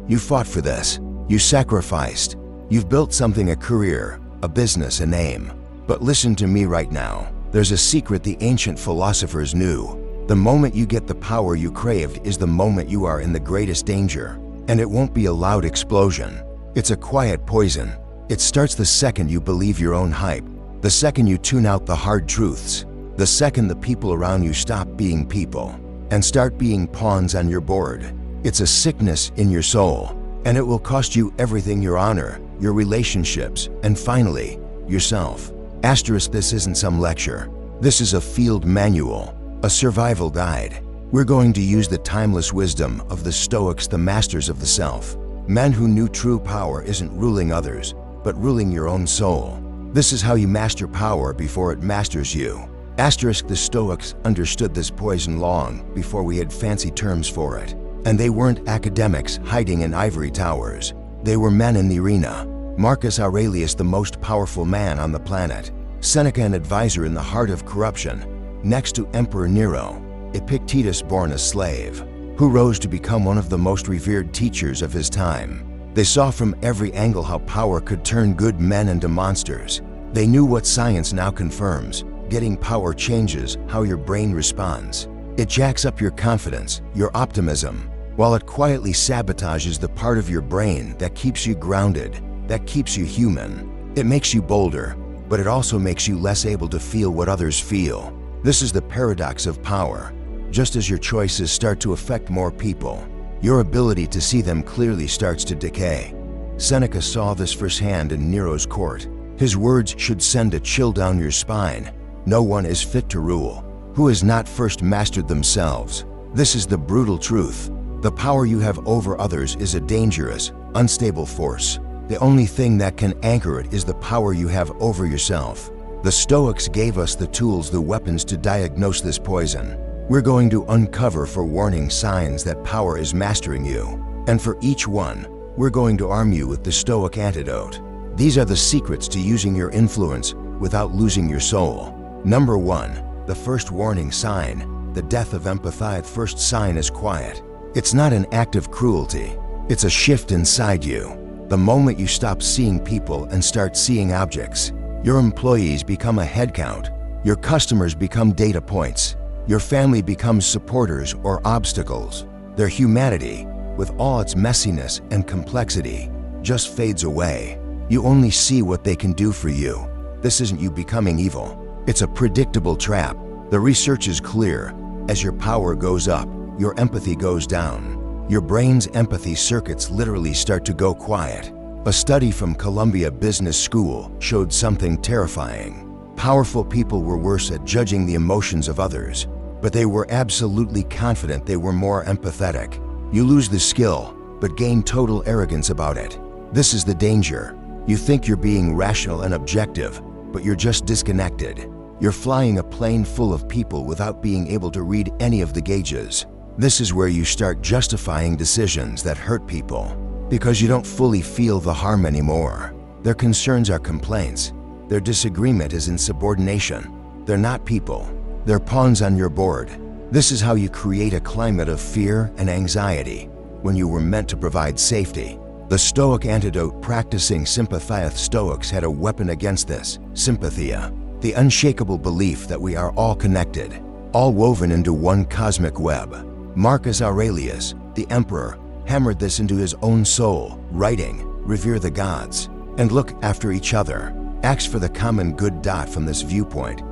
You fought for this. You sacrificed. You've built something, a career, a business, a name. But listen to me right now. There's a secret the ancient philosophers knew. The moment you get the power you craved is the moment you are in the greatest danger. And it won't be a loud explosion. It's a quiet poison. It starts the second you believe your own hype, the second you tune out the hard truths, the second the people around you stop being people and start being pawns on your board. It's a sickness in your soul, and it will cost you everything: your honor, your relationships, and finally, yourself. Asterisk, this isn't some lecture. This is a field manual, a survival guide. We're going to use the timeless wisdom of the Stoics, the masters of the self, men who knew true power isn't ruling others, but ruling your own soul. This is how you master power before it masters you. Asterisk, the Stoics understood this poison long before we had fancy terms for it. And they weren't academics hiding in ivory towers. They were men in the arena. Marcus Aurelius, the most powerful man on the planet. Seneca, an advisor in the heart of corruption. Next to Emperor Nero, Epictetus, born a slave, who rose to become one of the most revered teachers of his time. They saw from every angle how power could turn good men into monsters. They knew what science now confirms. Getting power changes how your brain responds. It jacks up your confidence, your optimism, while it quietly sabotages the part of your brain that keeps you grounded, that keeps you human. It makes you bolder, but it also makes you less able to feel what others feel. This is the paradox of power. Just as your choices start to affect more people, your ability to see them clearly starts to decay. Seneca saw this firsthand in Nero's court. His words should send a chill down your spine. No one is fit to rule who has not first mastered themselves. This is the brutal truth. The power you have over others is a dangerous, unstable force. The only thing that can anchor it is the power you have over yourself. The Stoics gave us the tools, the weapons to diagnose this poison. We're going to uncover 4 warning signs that power is mastering you. And for each one, we're going to arm you with the Stoic antidote. These are the secrets to using your influence without losing your soul. Number 1, the first warning sign, the death of empathy. The first sign is quiet. It's not an act of cruelty. It's a shift inside you. The moment you stop seeing people and start seeing objects, your employees become a headcount. Your customers become data points. Your family becomes supporters or obstacles. Their humanity, with all its messiness and complexity, just fades away. You only see what they can do for you. This isn't you becoming evil. It's a predictable trap. The research is clear. As your power goes up, your empathy goes down. Your brain's empathy circuits literally start to go quiet. A study from Columbia Business School showed something terrifying. Powerful people were worse at judging the emotions of others, but they were absolutely confident they were more empathetic. You lose the skill, but gain total arrogance about it. This is the danger. You think you're being rational and objective, but you're just disconnected. You're flying a plane full of people without being able to read any of the gauges. This is where you start justifying decisions that hurt people, because you don't fully feel the harm anymore. Their concerns are complaints. Their disagreement is insubordination. They're not people. They're pawns on your board. This is how you create a climate of fear and anxiety when you were meant to provide safety. The Stoic antidote: practicing sympathy. Stoics had a weapon against this: sympathia, the unshakable belief that we are all connected, all woven into one cosmic web. Marcus Aurelius, the emperor, hammered this into his own soul, writing, "Revere the gods and look after each other. Acts for the common good." From this viewpoint,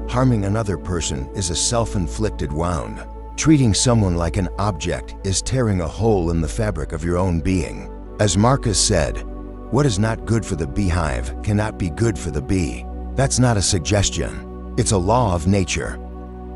harming another person is a self-inflicted wound. Treating someone like an object is tearing a hole in the fabric of your own being. As Marcus said, "What is not good for the beehive cannot be good for the bee." That's not a suggestion. It's a law of nature.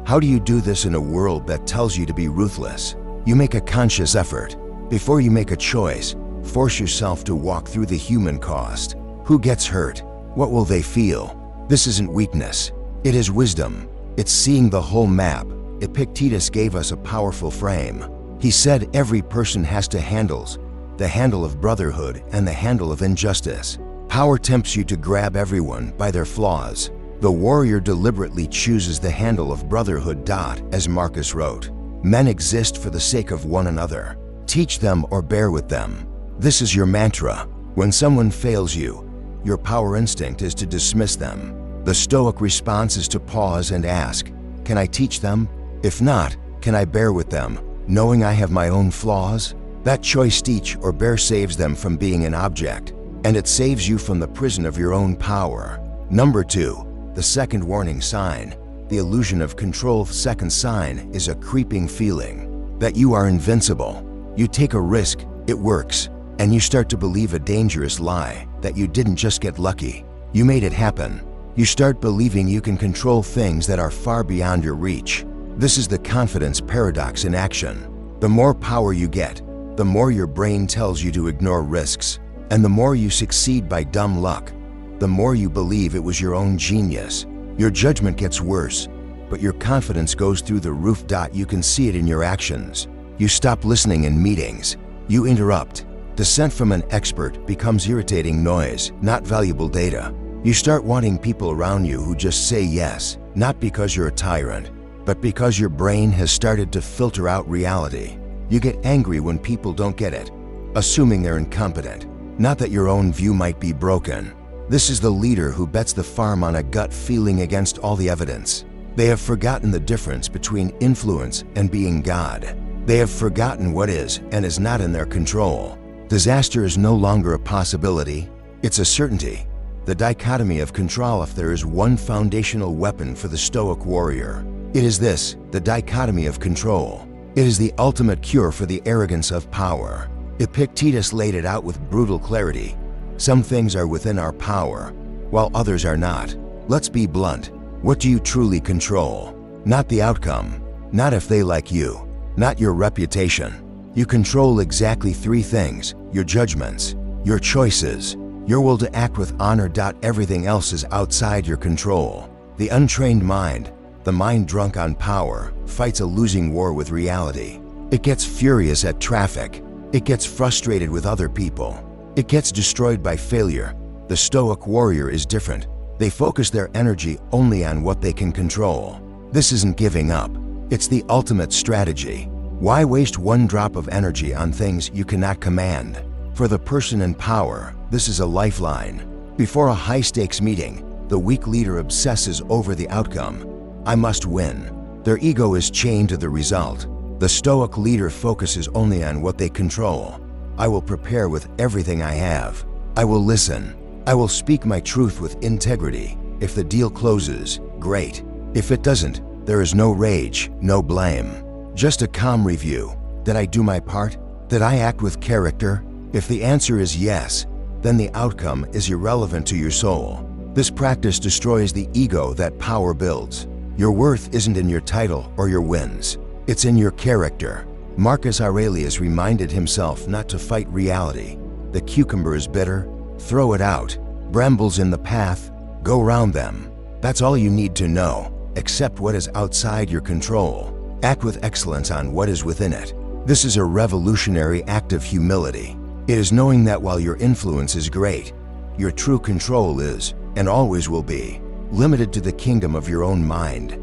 How do you do this in a world that tells you to be ruthless? You make a conscious effort. Before you make a choice, force yourself to walk through the human cost. Who gets hurt? What will they feel? This isn't weakness. It is wisdom. It's seeing the whole map. Epictetus gave us a powerful frame. He said every person has two handles: the handle of brotherhood and the handle of injustice. Power tempts you to grab everyone by their flaws. The warrior deliberately chooses the handle of brotherhood. As Marcus wrote, "Men exist for the sake of one another. Teach them or bear with them. This is your mantra. When someone fails you, your power instinct is to dismiss them. The Stoic response is to pause and ask, can I teach them? If not, can I bear with them, knowing I have my own flaws? That choice, teach or bear, saves them from being an object, and it saves you from the prison of your own power. Number 2, the second warning sign, the illusion of control. Second sign is a creeping feeling that you are invincible. You take a risk, it works, and you start to believe a dangerous lie that you didn't just get lucky, you made it happen. You start believing you can control things that are far beyond your reach. This is the confidence paradox in action. The more power you get, the more your brain tells you to ignore risks, and the more you succeed by dumb luck, the more you believe it was your own genius. Your judgment gets worse, but your confidence goes through the roof. You can see it in your actions. You stop listening in meetings. You interrupt. Dissent from an expert becomes irritating noise, not valuable data. You start wanting people around you who just say yes, not because you're a tyrant, but because your brain has started to filter out reality. You get angry when people don't get it, assuming they're incompetent, not that your own view might be broken. This is the leader who bets the farm on a gut feeling against all the evidence. They have forgotten the difference between influence and being God. They have forgotten what is and is not in their control. Disaster is no longer a possibility, it's a certainty. The dichotomy of control. If there is one foundational weapon for the Stoic warrior, it is this, the dichotomy of control. It is the ultimate cure for the arrogance of power. Epictetus laid it out with brutal clarity. Some things are within our power, while others are not. Let's be blunt. What do you truly control? Not the outcome, not if they like you, not your reputation. You control exactly 3 things: your judgments, your choices, your will to act with honor. Everything else is outside your control. The untrained mind, the mind drunk on power, fights a losing war with reality. It gets furious at traffic. It gets frustrated with other people. It gets destroyed by failure. The Stoic warrior is different. They focus their energy only on what they can control. This isn't giving up. It's the ultimate strategy. Why waste one drop of energy on things you cannot command? For the person in power, this is a lifeline. Before a high-stakes meeting, the weak leader obsesses over the outcome. I must win. Their ego is chained to the result. The Stoic leader focuses only on what they control. I will prepare with everything I have. I will listen. I will speak my truth with integrity. If the deal closes, great. If it doesn't, there is no rage, no blame. Just a calm review. Did I do my part? Did I act with character? If the answer is yes, then the outcome is irrelevant to your soul. This practice destroys the ego that power builds. Your worth isn't in your title or your wins. It's in your character. Marcus Aurelius reminded himself not to fight reality. The cucumber is bitter, throw it out. Brambles in the path, go round them. That's all you need to know. Accept what is outside your control. Act with excellence on what is within it. This is a revolutionary act of humility. It is knowing that while your influence is great, your true control is, and always will be, limited to the kingdom of your own mind.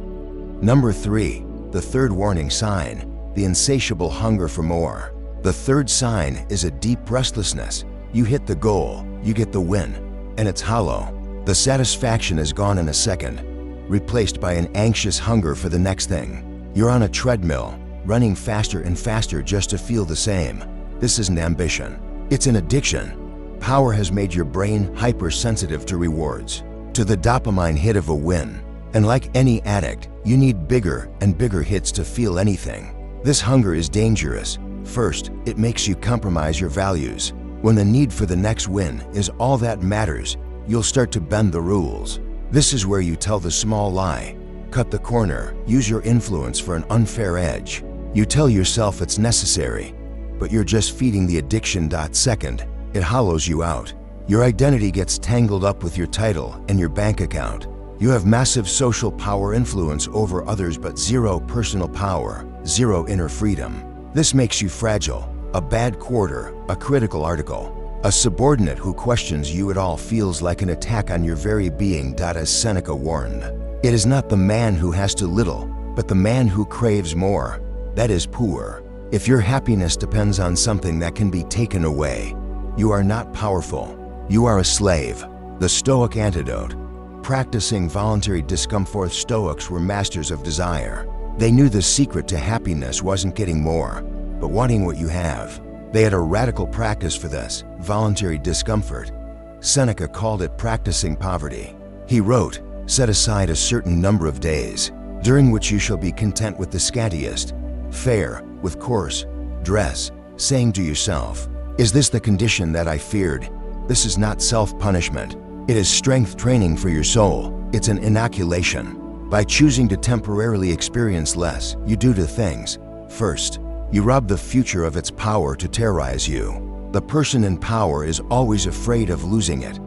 Number 3, the third warning sign, the insatiable hunger for more. The third sign is a deep restlessness. You hit the goal, you get the win, and it's hollow. The satisfaction is gone in a second, replaced by an anxious hunger for the next thing. You're on a treadmill, running faster and faster just to feel the same. This isn't ambition, it's an addiction. Power has made your brain hypersensitive to rewards, to the dopamine hit of a win. And like any addict, you need bigger and bigger hits to feel anything. This hunger is dangerous. First, it makes you compromise your values. When the need for the next win is all that matters, you'll start to bend the rules. This is where you tell the small lie, cut the corner, use your influence for an unfair edge. You tell yourself it's necessary, but you're just feeding the addiction. Second, it hollows you out. Your identity gets tangled up with your title and your bank account. You have massive social power, influence over others, but zero personal power, zero inner freedom. This makes you fragile, a bad quarter, a critical article. A subordinate who questions you at all feels like an attack on your very being. As Seneca warned, it is not the man who has too little, but the man who craves more. That is poor. If your happiness depends on something that can be taken away, You are not powerful. You are a slave. The Stoic antidote. Practicing voluntary discomfort. Stoics were masters of desire. They knew the secret to happiness wasn't getting more, but wanting what you have. They had a radical practice for this, voluntary discomfort. Seneca called it practicing poverty. He wrote, "Set aside a certain number of days, during which you shall be content with the scantiest, fare with coarse dress, saying to yourself, is this the condition that I feared? This is not self-punishment. It is strength training for your soul. It's an inoculation. By choosing to temporarily experience less, you do two things. First, you rob the future of its power to terrorize you. The person in power is always afraid of losing it.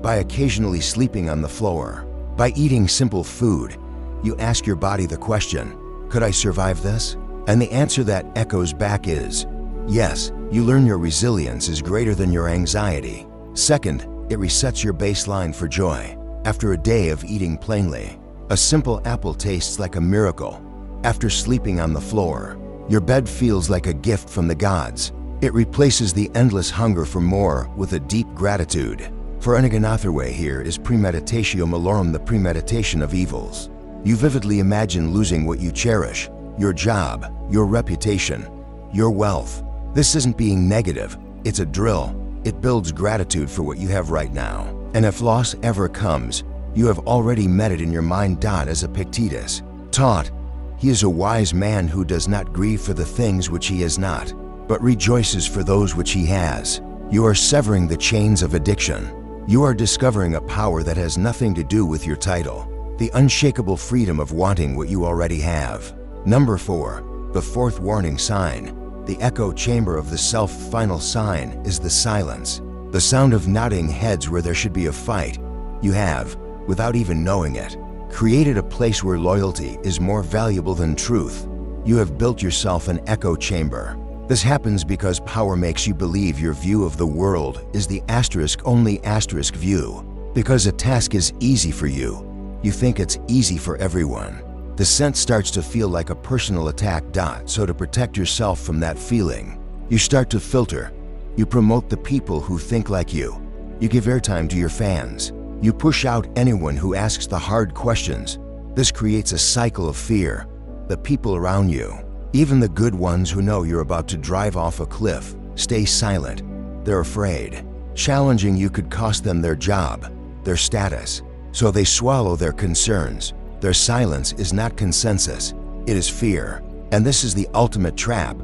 By occasionally sleeping on the floor, by eating simple food, you ask your body the question, could I survive this? And the answer that echoes back is, yes. You learn your resilience is greater than your anxiety. Second, it resets your baseline for joy. After a day of eating plainly, a simple apple tastes like a miracle. After sleeping on the floor, your bed feels like a gift from the gods. It replaces the endless hunger for more with a deep gratitude. For Anaganatharway here is premeditatio malorum, the premeditation of evils. You vividly imagine losing what you cherish, your job, your reputation, your wealth. This isn't being negative, it's a drill. It builds gratitude for what you have right now. And if loss ever comes, you have already met it in your mind. As Epictetus taught, he is a wise man who does not grieve for the things which he has not, but rejoices for those which he has. You are severing the chains of addiction. You are discovering a power that has nothing to do with your title, the unshakable freedom of wanting what you already have. Number 4, the fourth warning sign. The echo chamber of the self. Final sign is the silence. The sound of nodding heads where there should be a fight. You have, without even knowing it, created a place where loyalty is more valuable than truth. You have built yourself an echo chamber. This happens because power makes you believe your view of the world is the only view. Because a task is easy for you, you think it's easy for everyone. The sense starts to feel like a personal attack. So to protect yourself from that feeling, you start to filter. You promote the people who think like you. You give airtime to your fans. You push out anyone who asks the hard questions. This creates a cycle of fear. The people around you, even the good ones who know you're about to drive off a cliff, stay silent. They're afraid. Challenging you could cost them their job, their status. So they swallow their concerns. Their silence is not consensus, it is fear. And this is the ultimate trap.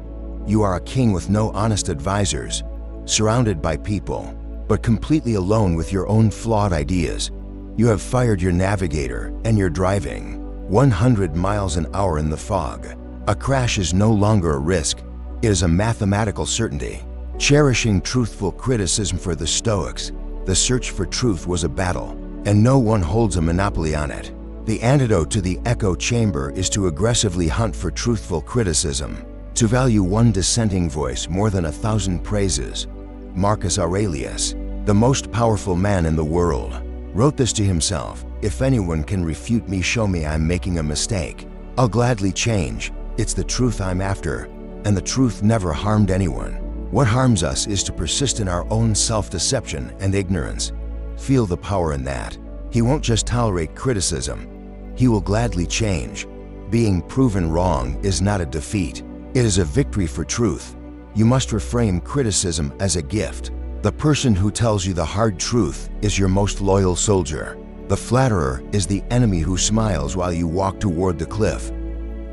You are a king with no honest advisors, surrounded by people, but completely alone with your own flawed ideas. You have fired your navigator and you're driving 100 miles an hour in the fog. A crash is no longer a risk, it is a mathematical certainty. Cherishing truthful criticism. For the Stoics, the search for truth was a battle, and no one holds a monopoly on it. The antidote to the echo chamber is to aggressively hunt for truthful criticism, to value one dissenting voice more than 1,000 praises. Marcus Aurelius, the most powerful man in the world, wrote this to himself: if anyone can refute me, show me I'm making a mistake. I'll gladly change. It's the truth I'm after, and the truth never harmed anyone. What harms us is to persist in our own self-deception and ignorance. Feel the power in that. He won't just tolerate criticism, he will gladly change. Being proven wrong is not a defeat, it is a victory for truth. You must reframe criticism as a gift. The person who tells you the hard truth is your most loyal soldier. The flatterer is the enemy who smiles while you walk toward the cliff.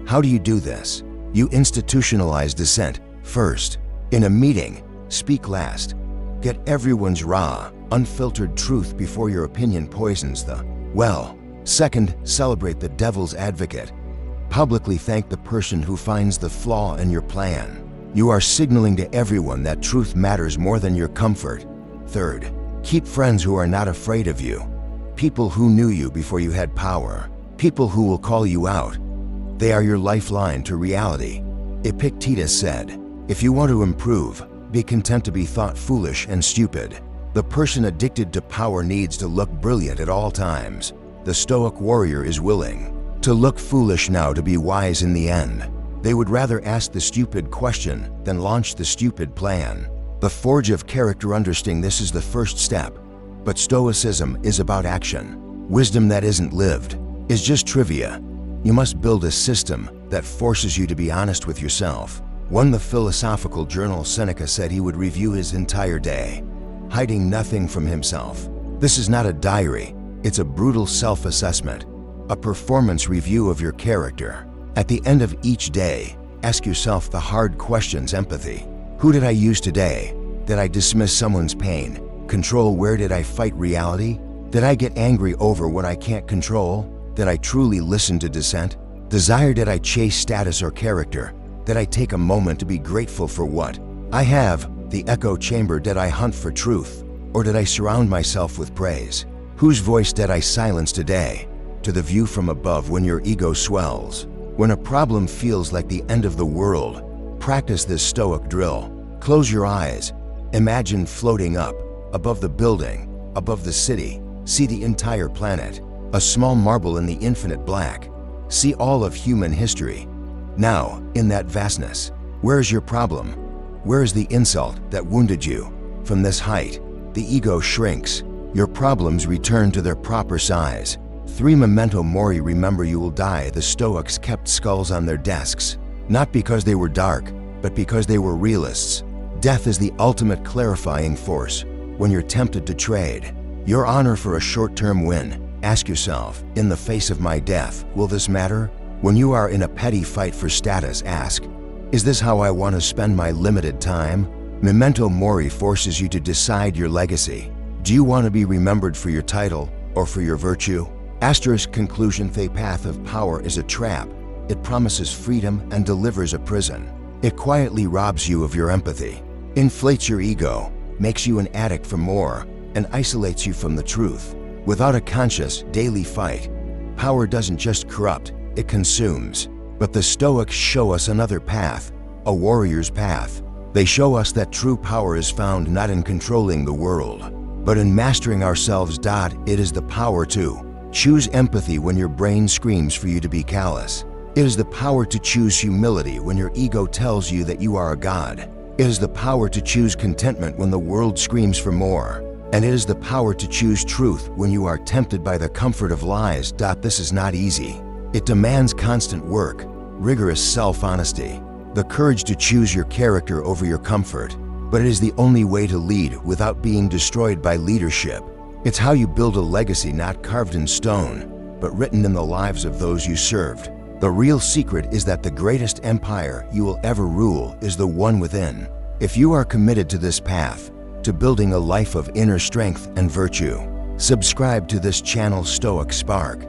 How do you do this? You institutionalize dissent first. In a meeting, speak last. Get everyone's raw, unfiltered truth before your opinion poisons the well. Second, celebrate the devil's advocate. Publicly thank the person who finds the flaw in your plan. You are signaling to everyone that truth matters more than your comfort. Third, keep friends who are not afraid of you. People who knew you before you had power. People who will call you out. They are your lifeline to reality. Epictetus said, if you want to improve, be content to be thought foolish and stupid. The person addicted to power needs to look brilliant at all times. The Stoic warrior is willing to look foolish now to be wise in the end. They would rather ask the stupid question than launch the stupid plan. The forge of character. Understanding this is the first step. But Stoicism is about action. Wisdom that isn't lived is just trivia. You must build a system that forces you to be honest with yourself. When the philosophical journal Seneca said he would review his entire day, hiding nothing from himself. This is not a diary, it's a brutal self-assessment, a performance review of your character. At the end of each day, ask yourself the hard questions. Empathy. Who did I use today? Did I dismiss someone's pain? Control. Where did I fight reality? Did I get angry over what I can't control? Did I truly listen to dissent? Desire. Did I chase status or character? Did I take a moment to be grateful for what I have? The echo chamber. Did I hunt for truth? Or did I surround myself with praise? Whose voice did I silence today? To the view from above. When your ego swells, when a problem feels like the end of the world, practice this Stoic drill. Close your eyes. Imagine floating up, above the building, above the city. See the entire planet, a small marble in the infinite black. See all of human history. Now, in that vastness, where is your problem? Where is the insult that wounded you? From this height, the ego shrinks. Your problems return to their proper size. 3. Memento mori. Remember, you will die. The Stoics kept skulls on their desks, not because they were dark, but because they were realists. Death is the ultimate clarifying force. When you're tempted to trade your honor for a short-term win, ask yourself, in the face of my death, will this matter? When you are in a petty fight for status, ask, is this how I want to spend my limited time? Memento mori forces you to decide your legacy. Do you want to be remembered for your title or for your virtue? Asterisk. Conclusion. The path of power is a trap. It promises freedom and delivers a prison. It quietly robs you of your empathy, inflates your ego, makes you an addict for more, and isolates you from the truth. Without a conscious, daily fight, power doesn't just corrupt, it consumes. But the Stoics show us another path, a warrior's path. They show us that true power is found not in controlling the world, but in mastering ourselves. It is the power to choose empathy when your brain screams for you to be callous. It is the power to choose humility when your ego tells you that you are a god. It is the power to choose contentment when the world screams for more. And it is the power to choose truth when you are tempted by the comfort of lies. This is not easy. It demands constant work, rigorous self-honesty, the courage to choose your character over your comfort. But it is the only way to lead without being destroyed by leadership. It's how you build a legacy not carved in stone, but written in the lives of those you served. The real secret is that the greatest empire you will ever rule is the one within. If you are committed to this path, to building a life of inner strength and virtue, subscribe to this channel, Stoic Spark.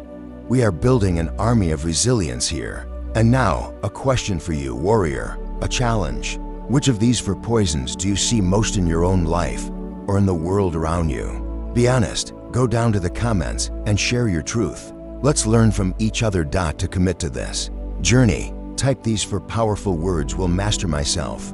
We are building an army of resilience here. And now, a question for you, warrior, a challenge. Which of these 4 poisons do you see most in your own life or in the world around you? Be honest, go down to the comments and share your truth. Let's learn from each other. To commit to this journey, type these 4 powerful words: will master myself,